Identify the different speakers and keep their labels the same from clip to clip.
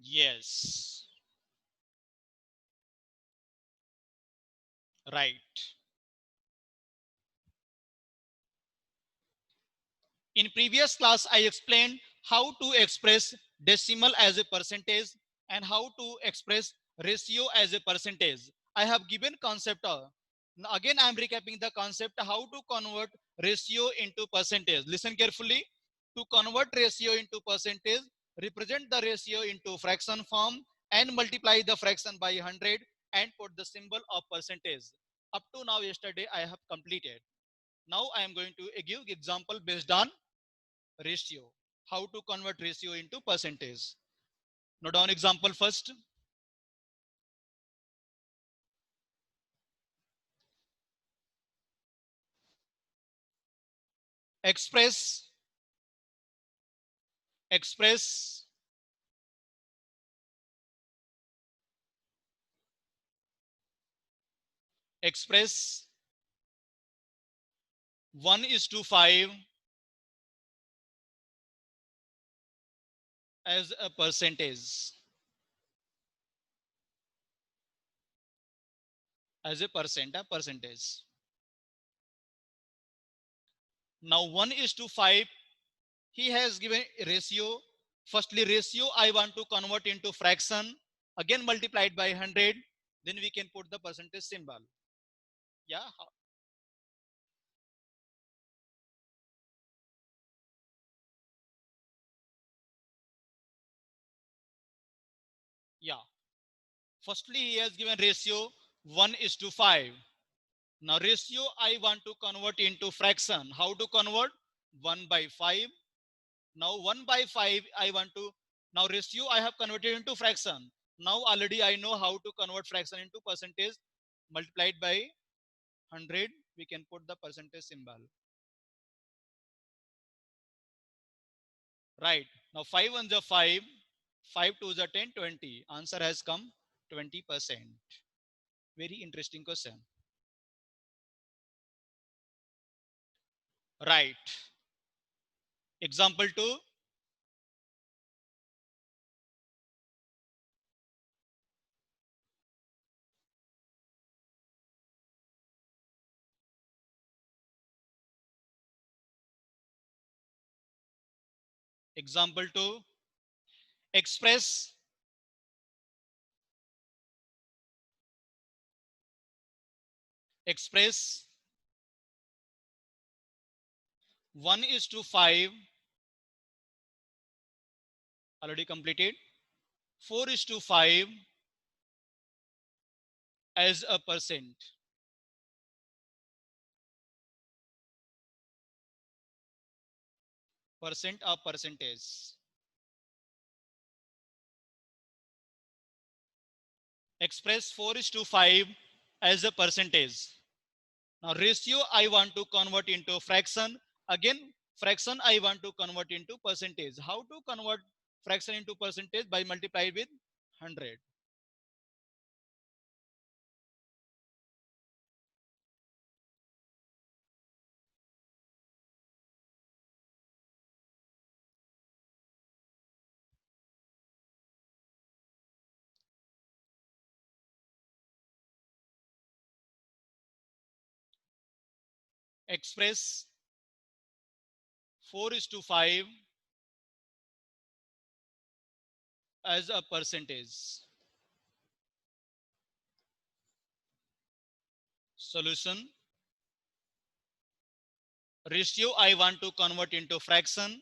Speaker 1: Yes. Right. In previous class, I explained how to express decimal as a percentage and how to express ratio as a percentage. I have given concept of, again I am recapping the concept how to convert ratio into percentage. Listen carefully. To convert ratio into percentage, represent the ratio into fraction form and multiply the fraction by 100 and put the symbol of percentage. Up to now yesterday I have completed. Now I am going to give example based on ratio. How to convert ratio into percentage. Note down example first. Express express express 1:5 as a percentage. As a percentage. Now 1:5, he has given ratio. Firstly, ratio I want to convert into fraction. Again multiplied by 100. Then we can put the percentage symbol. Yeah. Yeah. Firstly, he has given ratio 1:5. Now ratio I want to convert into fraction. How to convert? 1 by 5. Now 1 by 5 I want to, now ratio I have converted into fraction. Now already I know how to convert fraction into percentage. Multiplied by 100, we can put the percentage symbol. Right. Now 5 ones are 5. 5 twos are 10, 20. Answer has come 20%. Very interesting question. Right. Example 2. Example 2. Express express 1:5 already completed. 4:5 as a percent. Percent of percentage. Express 4:5 as a percentage. Now ratio I want to convert into fraction. Again, fraction I want to convert into percentage. How to convert fraction into percentage? By multiply with 100. Express 4:5 as a percentage. Solution. Ratio I want to convert into fraction.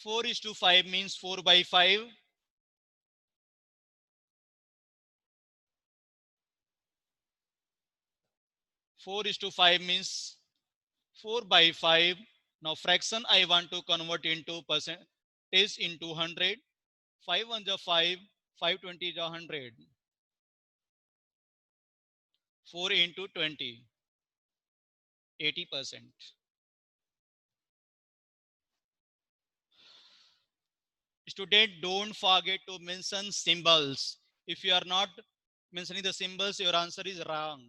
Speaker 1: 4:5 means 4 by 5. 4:5 means 4 by 5. Now fraction I want to convert into percentage into 100. 5 ones are 5. 5 20 is 100. 4 into 20. 80%. Student, don't forget to mention symbols. If you are not mentioning the symbols, your answer is wrong.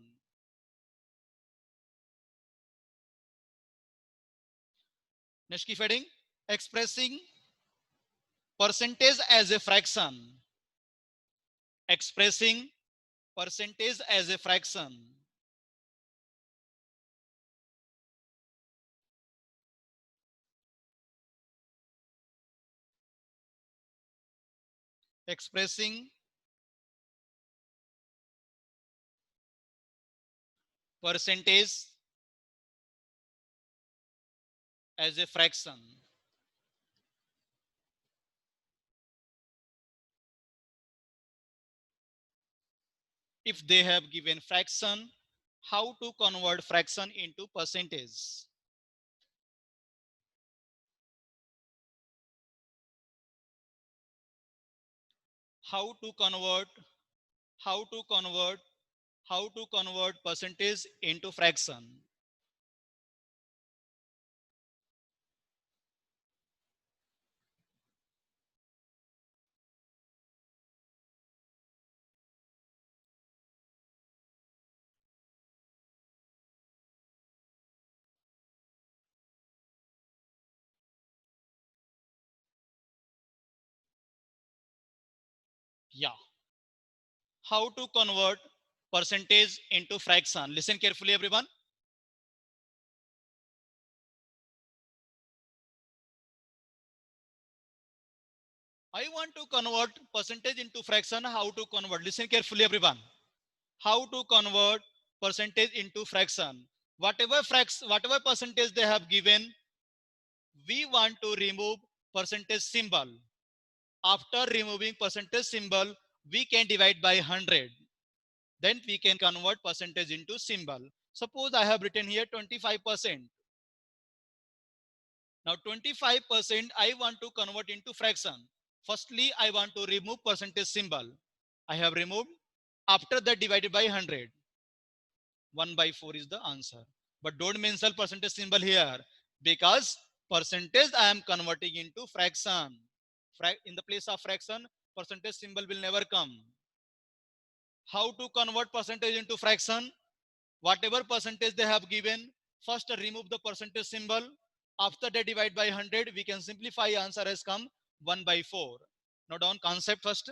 Speaker 1: Next key heading, expressing percentage as a fraction. expressing percentage as a fraction, expressing percentage as a fraction. If they have given fraction, how to convert fraction into percentage? How to convert, how to convert, how to convert percentage into fraction? Yeah. How to convert percentage into fraction? Listen carefully, everyone. I want to convert percentage into fraction. How to convert? Listen carefully, everyone. How to convert percentage into fraction? Whatever percentage they have given, we want to remove percentage symbol. After removing percentage symbol, we can divide by 100. Then we can convert percentage into symbol. Suppose I have written here 25%. Now 25% I want to convert into fraction. Firstly, I want to remove percentage symbol. I have removed. After that, divided by 100. 1 by 4 is the answer. But don't mention percentage symbol here, because percentage I am converting into fraction. In the place of fraction, percentage symbol will never come. How to convert percentage into fraction? Whatever percentage they have given, first remove the percentage symbol. After they divide by 100, we can simplify. Answer has come 1 by 4. Note down concept first.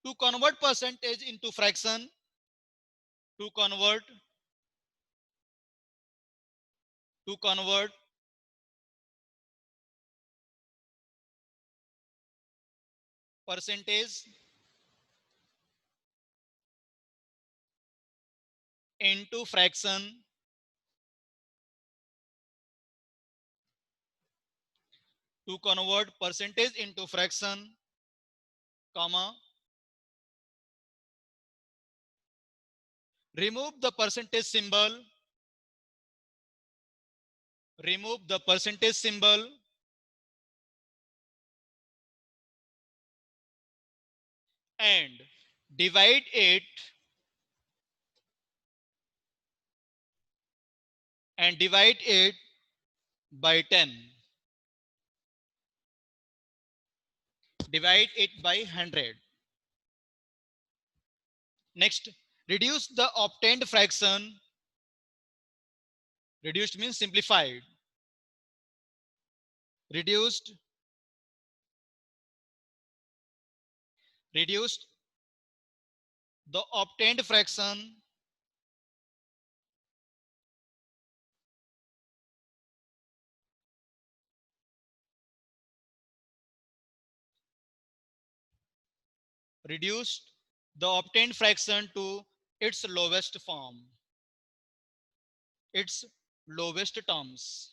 Speaker 1: To convert percentage into fraction, to convert percentage into fraction, to convert percentage into fraction, comma, remove the percentage symbol, remove the percentage symbol, and divide it, by 10. Divide it by 100. Next, reduce the obtained fraction. Reduced means simplified. Reduced, reduced the obtained fraction reduced the obtained fraction to its lowest form, its lowest terms.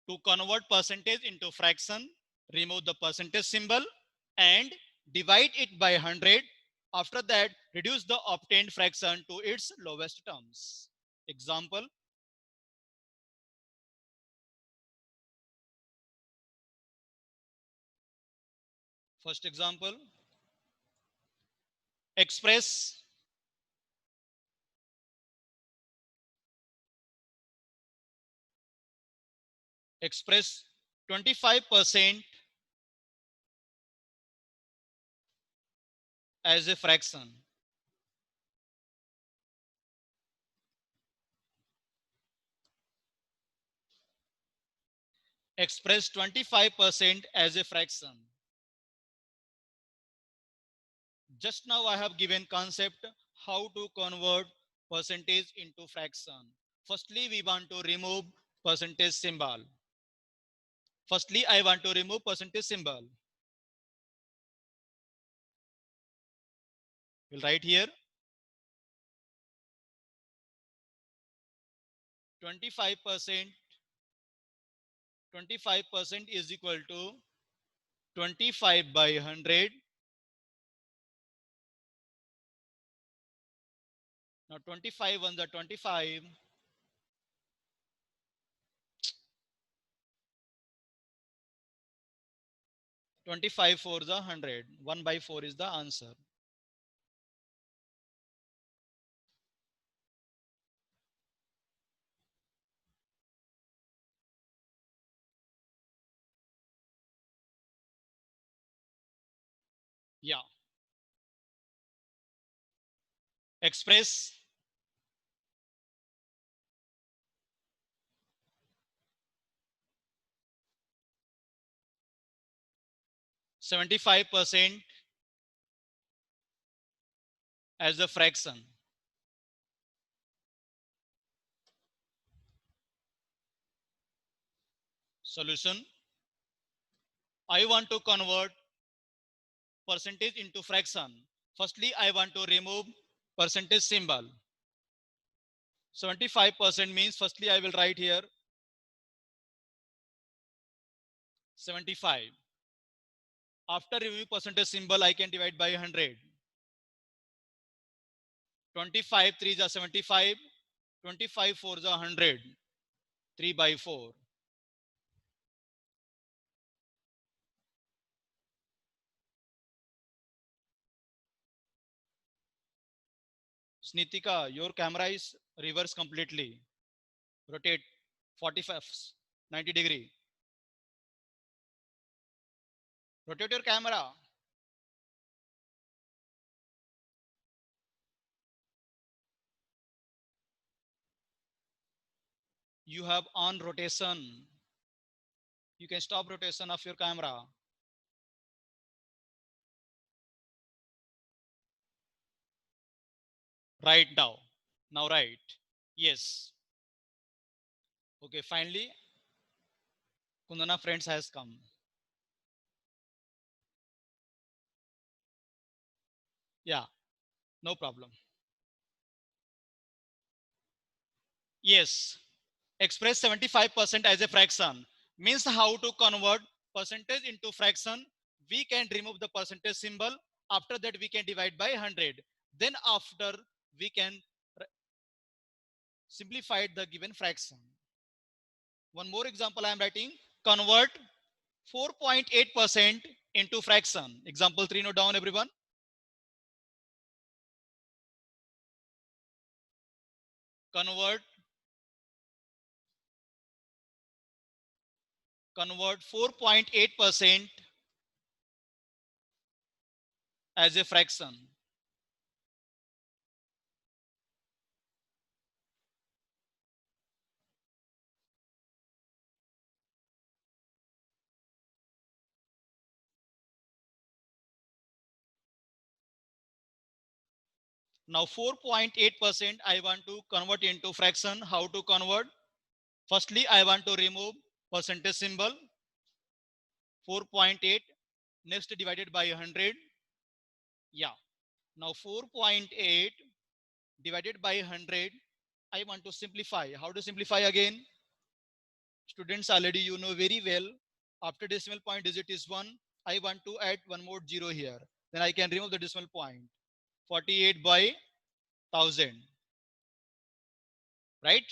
Speaker 1: To convert percentage into fraction, remove the percentage symbol and divide it by 100. After that, reduce the obtained fraction to its lowest terms. Example, first example, express express 25% as a fraction. Express 25% as a fraction. Just now I have given concept how to convert percentage into fraction. Firstly, we want to remove percentage symbol. Firstly, I want to remove percentage symbol. We'll write here 25%. 25% is equal to 25 by 100. Now 25 on the 25. 25 for the 100. 1 by 4 is the answer. Yeah. Express 75% as a fraction. Solution. I want to convert percentage into fraction. Firstly, I want to remove percentage symbol. 75% means firstly I will write here 75. After removing percentage symbol, I can divide by 100. 25 3 is 75. 25 4 is 100. 3 by 4. Snitika, your camera is reverse completely. Rotate 45, 90 degree. Rotate your camera. You have on rotation. You can stop rotation of your camera. Right now. Now right. Yes. Okay, finally, Kundana friends has come. Yeah, no problem. Yes. Express 75% as a fraction means how to convert percentage into fraction. We can remove the percentage symbol. After that, we can divide by 100. Then after, we can simplify the given fraction. One more example I am writing. Convert 4.8% into fraction. Example 3, note down everyone. Convert 4.8% as a fraction. Now 4.8% I want to convert into fraction. How to convert? Firstly, I want to remove percentage symbol. 4.8 next divided by 100. Yeah. Now 4.8 divided by 100. I want to simplify. How to simplify again? Students, already you know very well. After decimal point digit is 1. I want to add one more 0 here. Then I can remove the decimal point. 48 by 1000. Right?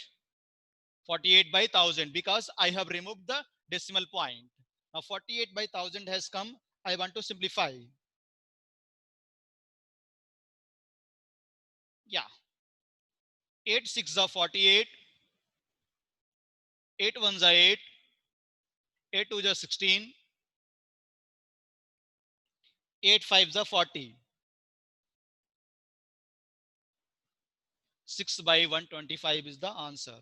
Speaker 1: 48 by 1000 because I have removed the decimal point. Now 48 by 1000 has come. I want to simplify. Yeah. 8 6 are 48. 8 1s are 8. 8 2s are 16. 8 5s are 40. 6 by 125 is the answer.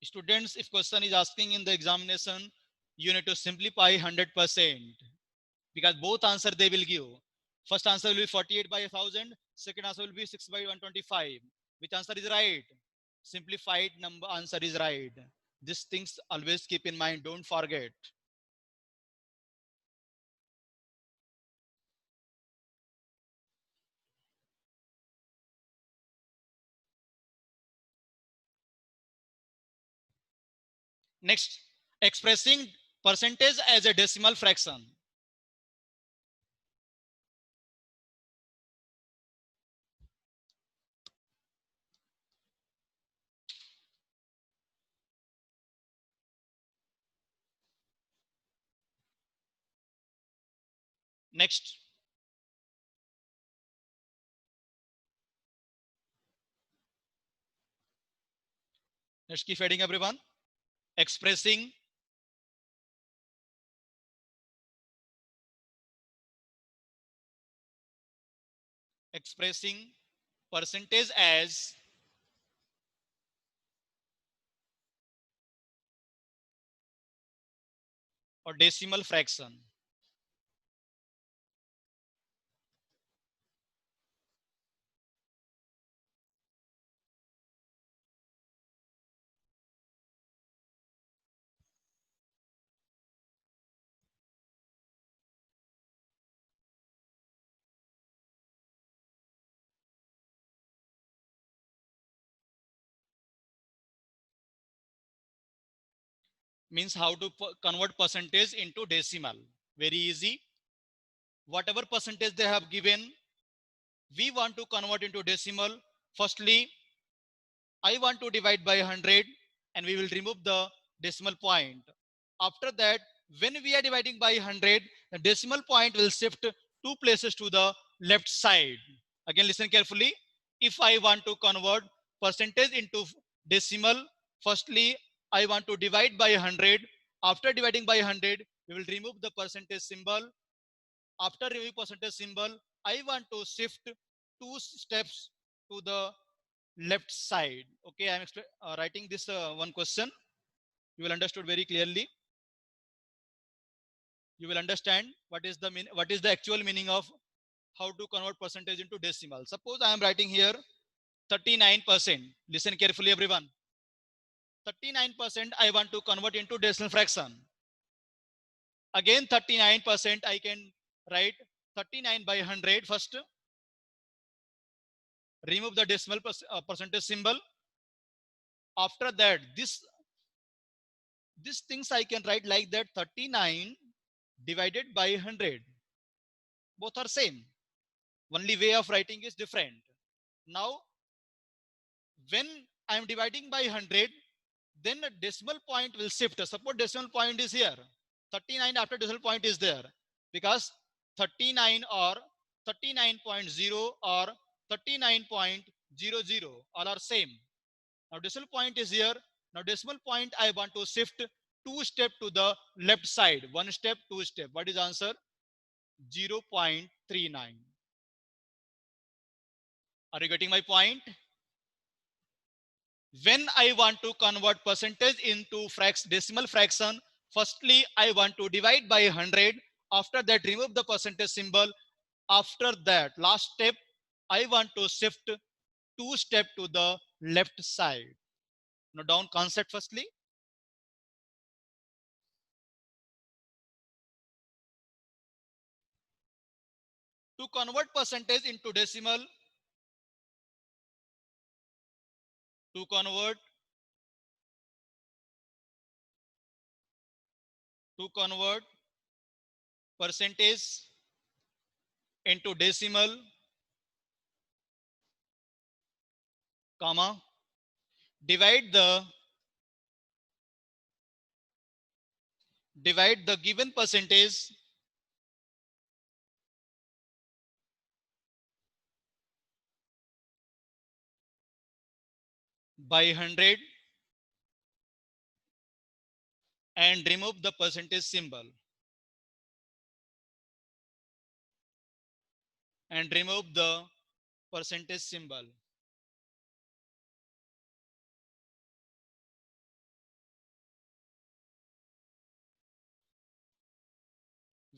Speaker 1: Students, if question is asking in the examination, you need to simplify 100% because both answer they will give. First answer will be 48 by 1000. Second answer will be 6 by 125. Which answer is right? Simplified number answer is right. These things always keep in mind. Don't forget. Next, expressing percentage as a decimal fraction. Next, let's keep heading everyone. Expressing expressing percentage as a decimal fraction. Means how to convert percentage into decimal. Very easy. Whatever percentage they have given, we want to convert into decimal. Firstly, I want to divide by 100 and we will remove the decimal point. After that, when we are dividing by 100, the decimal point will shift two places to the left side. Again, listen carefully. If I want to convert percentage into decimal, firstly, I want to divide by 100. After dividing by 100, we will remove the percentage symbol. After removing percentage symbol, I want to shift two steps to the left side. Okay, I'm writing this one question. You will understood very clearly. You will understand what is the actual meaning of how to convert percentage into decimal. Suppose I am writing here 39%. Listen carefully, everyone. 39% I want to convert into decimal fraction. Again, 39% I can write 39 by 100 first. Remove the decimal percentage symbol. After that, these things I can write like that 39 divided by 100. Both are same. Only way of writing is different. Now, when I am dividing by 100, then a decimal point will shift. Suppose decimal point is here. 39 after decimal point is there. Because 39 or 39.0 or 39.00 all are same. Now decimal point is here. Now decimal point I want to shift two step to the left side. One step, two step. What is answer? 0.39. Are you getting my point? When I want to convert percentage into decimal fraction, firstly, I want to divide by 100. After that, remove the percentage symbol. After that, last step, I want to shift two step to the left side. Now down concept firstly. To convert percentage into decimal, to convert percentage into decimal, comma, divide the given percentage by 100 and remove the percentage symbol. and remove the percentage symbol.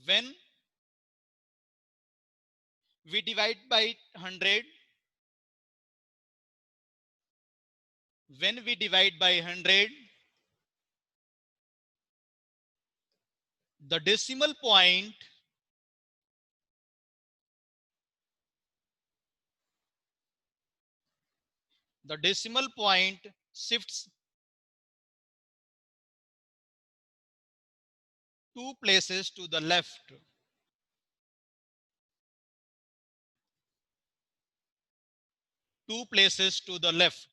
Speaker 1: When we divide by 100, when we divide by 100, the decimal point the decimal point shifts two places to the left. Two places to the left.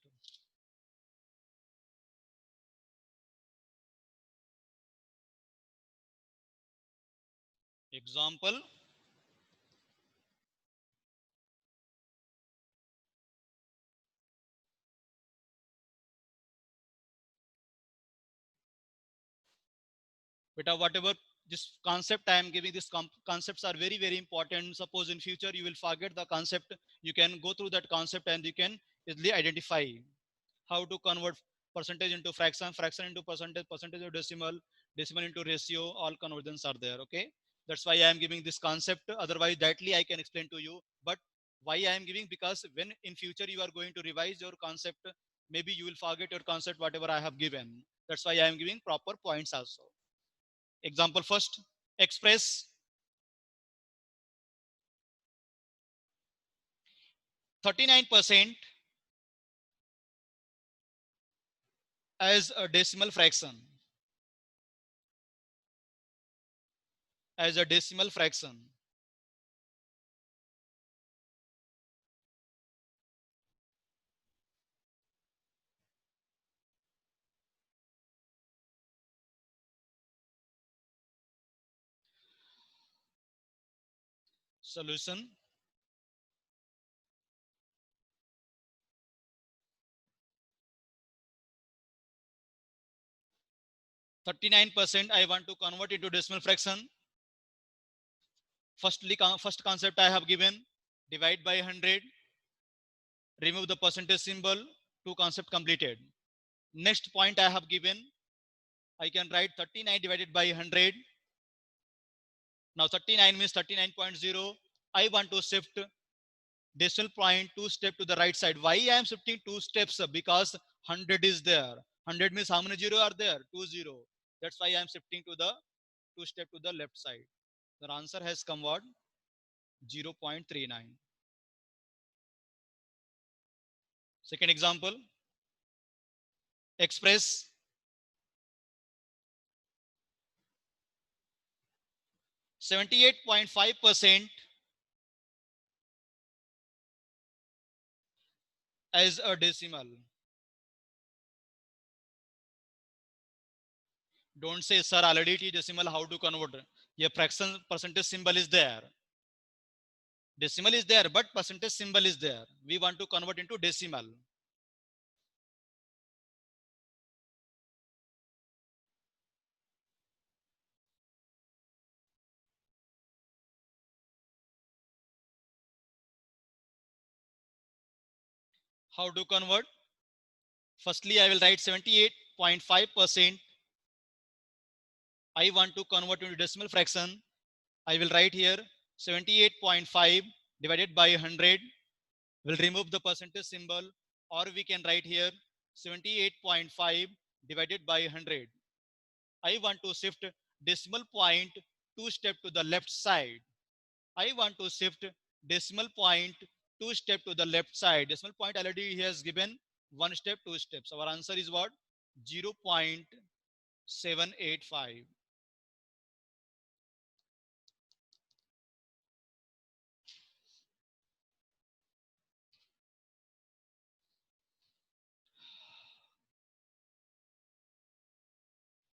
Speaker 1: Example, whatever this concept I am giving, this concepts are very, very important. Suppose in future you will forget the concept, you can go through that concept and you can easily identify how to convert percentage into fraction, fraction into percentage, percentage of decimal, decimal into ratio. All conversions are there. Okay, that's why I am giving this concept. Otherwise directly I can explain to you, but why I am giving, because when in future you are going to revise your concept, maybe you will forget your concept whatever I have given. That's why I am giving proper points also. Example first, express 39% as a decimal fraction. As a decimal fraction. Solution. 39% I want to convert into decimal fraction. First concept I have given, divide by 100, remove the percentage symbol, two concept completed. Next point I have given, I can write 39 divided by 100. Now 39 means 39.0. I want to shift decimal point two step to the right side. Why I am shifting two steps? Because 100 is there. 100 means how many zero are there? 20. That's why I am shifting to the two step to the left side. The answer has come what? 0.39. Second example, express 78.5% as a decimal. Don't say, sir, already it is decimal, how to convert? A fraction percentage symbol is there. Decimal is there, but percentage symbol is there. We want to convert into decimal. How to convert? Firstly, I will write 78.5%. I want to convert into decimal fraction. I will write here 78.5 divided by 100. We'll remove the percentage symbol, or we can write here 78.5 divided by 100. I want to shift decimal point two step to the left side. I want to shift decimal point two step to the left side. Decimal point already he has given one step, two steps. Our answer is what? 0.785.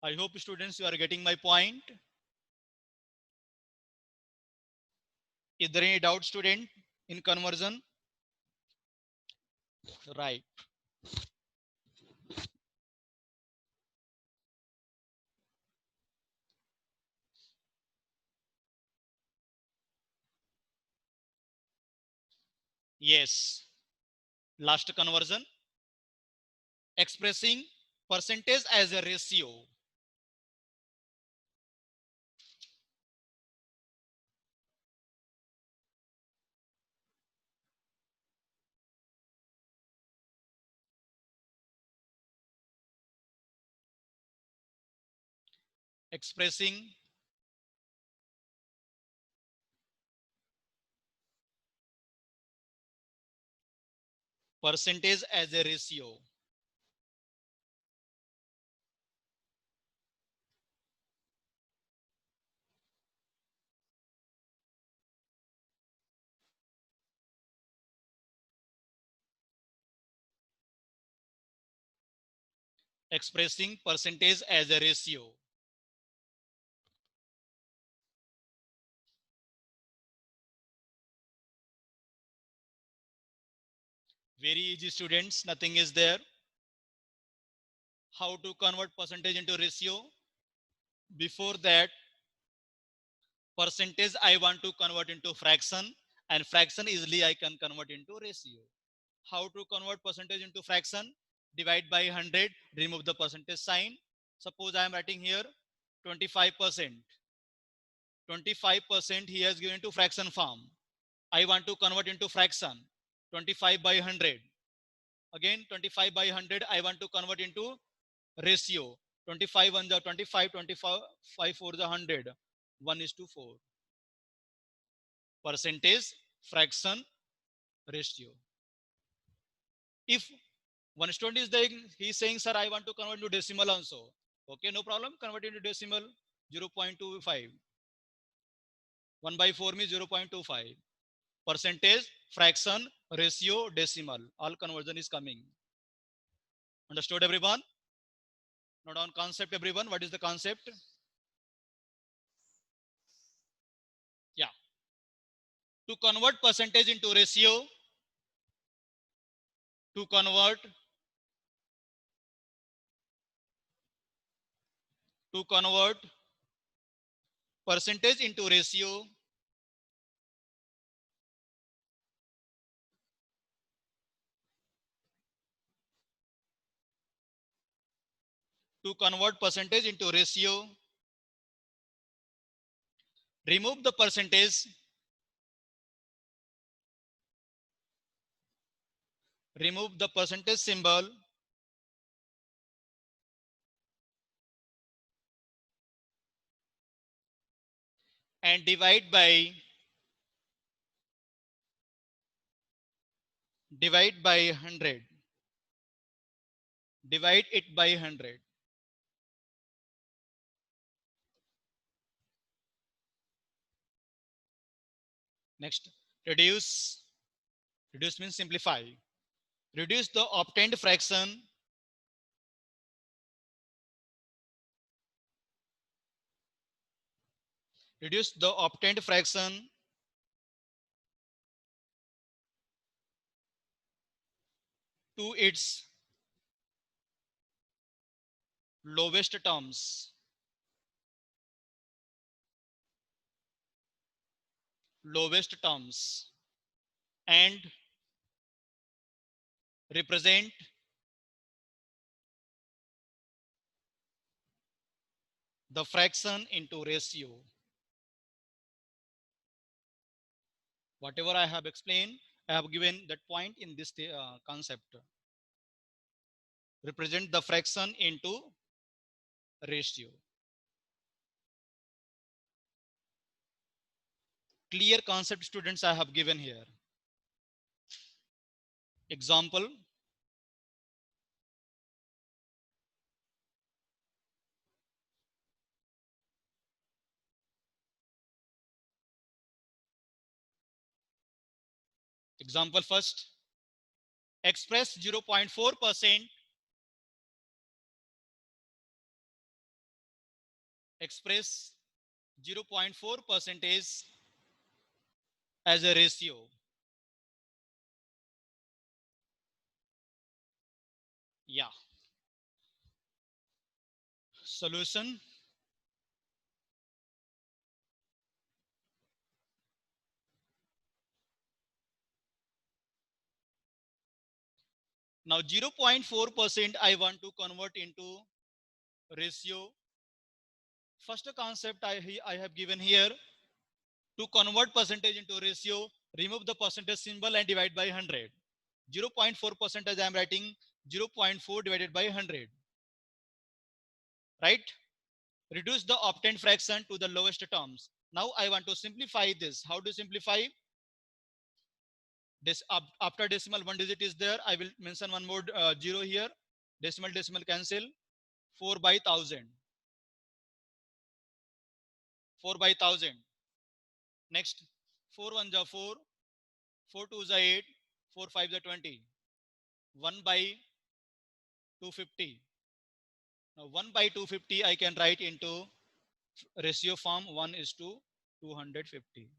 Speaker 1: I hope students you are getting my point. Is there any doubt, student, in conversion? Right. Yes. Last conversion, expressing percentage as a ratio. Expressing percentage as a ratio. Expressing percentage as a ratio. Very easy, students, nothing is there. How to convert percentage into ratio? Before that, percentage I want to convert into fraction, and fraction easily I can convert into ratio. How to convert percentage into fraction? Divide by 100, remove the percentage sign. Suppose I am writing here 25%. 25% he has given to fraction form. I want to convert into fraction. 25 by 100. Again 25 by 100 I want to convert into ratio. 25 1 the 25, 25 5 4 the 100. 1:4. Percentage, fraction, ratio. If one student is there, he's saying, sir, I want to convert to decimal also. Okay, no problem. Convert into decimal 0.25. 1 by 4 means 0.25. Percentage, fraction, ratio, decimal. All conversion is coming. Understood, everyone? Not on concept, everyone. What is the concept? Yeah. To convert percentage into ratio, to convert percentage into ratio, to convert percentage into ratio, remove the percentage, remove the percentage symbol, and divide by 100. Divide it by 100. Next, reduce. Reduce means simplify. Reduce the obtained fraction reduce the obtained fraction to its lowest terms. Lowest terms. And represent the fraction into ratio. Whatever I have explained, I have given that point in this concept. Represent the fraction into ratio. Clear concept, students, I have given here. Example. Example first. Express 0.4%. Express 0.4 percentage as a ratio. Yeah. Solution. Now 0.4% I want to convert into ratio. First concept I have given here, to convert percentage into ratio, remove the percentage symbol and divide by 100. 0.4 percentage I am writing 0.4 divided by 100, right? Reduce the obtained fraction to the lowest terms. Now I want to simplify this. How to simplify? This after decimal one digit is there, I will mention one more zero here. Decimal cancel. 4 by 1000. 4 by 1000. Next, 4 1 ja 4, 4 2 ja 8, 4 5 ja 20. 1 by 250. Now 1 by 250 I can write into ratio form 1 is to 250.